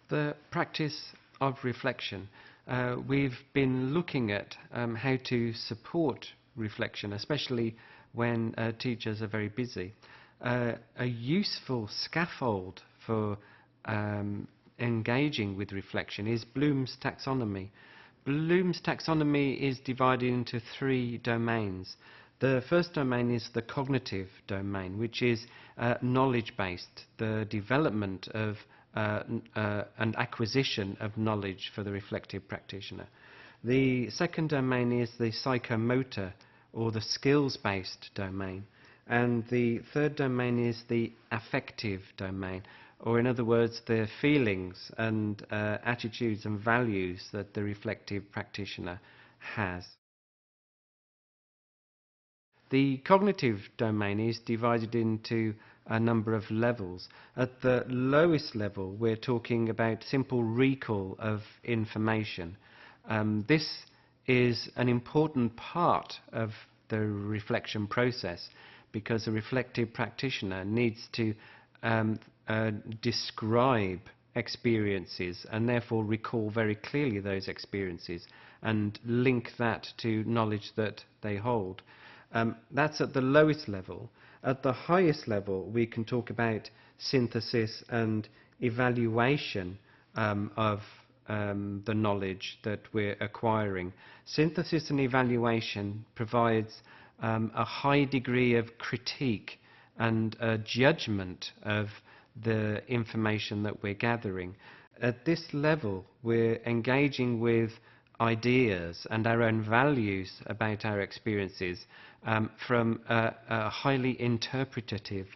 The practice of reflection. We've been looking at how to support reflection, especially when teachers are very busy. A useful scaffold for engaging with reflection is Bloom's taxonomy. Bloom's taxonomy is divided into 3 domains. The first domain is the cognitive domain, which is knowledge-based, the development of and acquisition of knowledge for the reflective practitioner. The second domain is the psychomotor, or the skills-based domain. And the third domain is the affective domain, or in other words, the feelings and attitudes and values that the reflective practitioner has. The cognitive domain is divided into a number of levels. At the lowest level, we're talking about simple recall of information. This is an important part of the reflection process, because a reflective practitioner needs to describe experiences and therefore recall very clearly those experiences and link that to knowledge that they hold. That's at the lowest level. At the highest level, we can talk about synthesis and evaluation of the knowledge that we're acquiring. Synthesis and evaluation provides a high degree of critique and judgment of the information that we're gathering. At this level, we're engaging with ideas and our own values about our experiences from a highly interpretative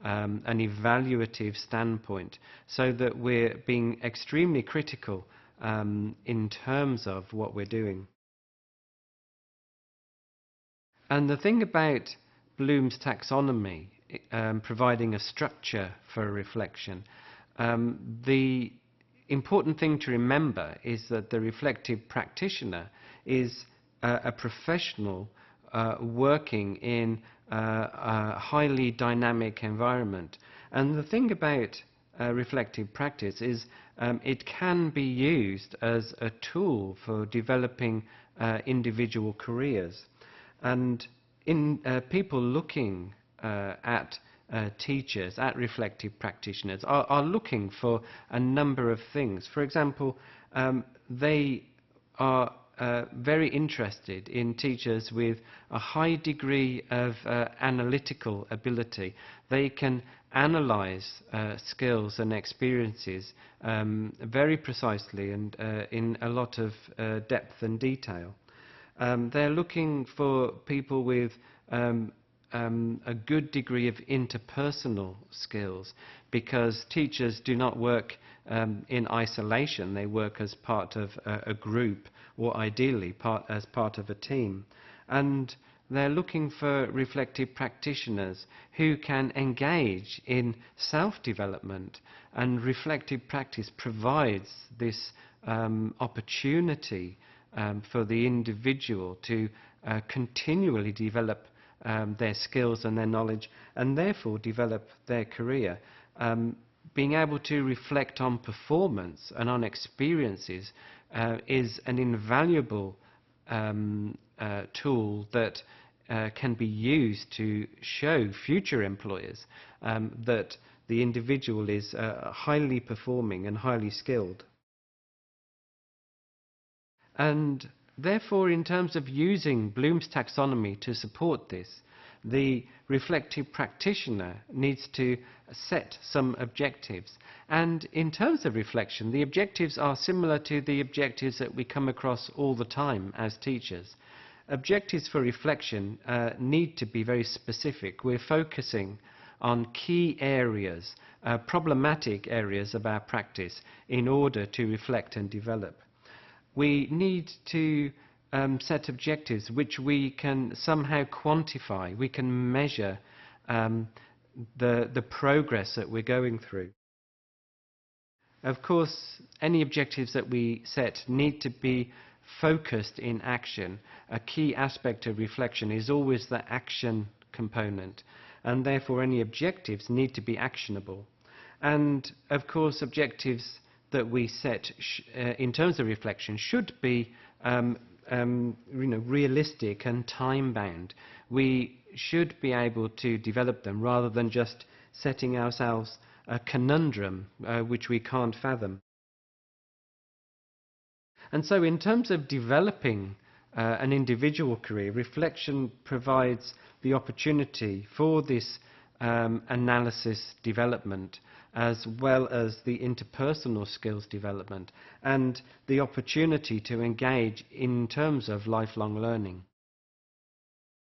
and evaluative standpoint, so that we're being extremely critical in terms of what we're doing. And the thing about Bloom's taxonomy providing a structure for reflection, the important thing to remember is that the reflective practitioner is a professional working in a highly dynamic environment. And the thing about reflective practice is it can be used as a tool for developing individual careers. And in people looking at teachers, at reflective practitioners, are looking for a number of things. For example, they are very interested in teachers with a high degree of analytical ability. They can analyze skills and experiences very precisely and in a lot of depth and detail. They're looking for people with a good degree of interpersonal skills, because teachers do not work in isolation. They work as part of a group, or ideally as part of a team. And they're looking for reflective practitioners who can engage in self-development, and reflective practice provides this opportunity for the individual to continually develop their skills and their knowledge, and therefore develop their career. Being able to reflect on performance and on experiences is an invaluable tool that can be used to show future employers that the individual is highly performing and highly skilled. And therefore, in terms of using Bloom's taxonomy to support this, the reflective practitioner needs to set some objectives. And in terms of reflection, the objectives are similar to the objectives that we come across all the time as teachers. Objectives for reflection need to be very specific. We're focusing on key areas, problematic areas of our practice, in order to reflect and develop. We need to set objectives which we can somehow quantify. We can measure the progress that we're going through. Of course, any objectives that we set need to be focused in action. A key aspect of reflection is always the action component, and therefore any objectives need to be actionable. And of course, objectives that we set in terms of reflection should be realistic and time-bound. We should be able to develop them rather than just setting ourselves a conundrum which we can't fathom. And so in terms of developing an individual career, reflection provides the opportunity for this analysis development, as well as the interpersonal skills development and the opportunity to engage in terms of lifelong learning.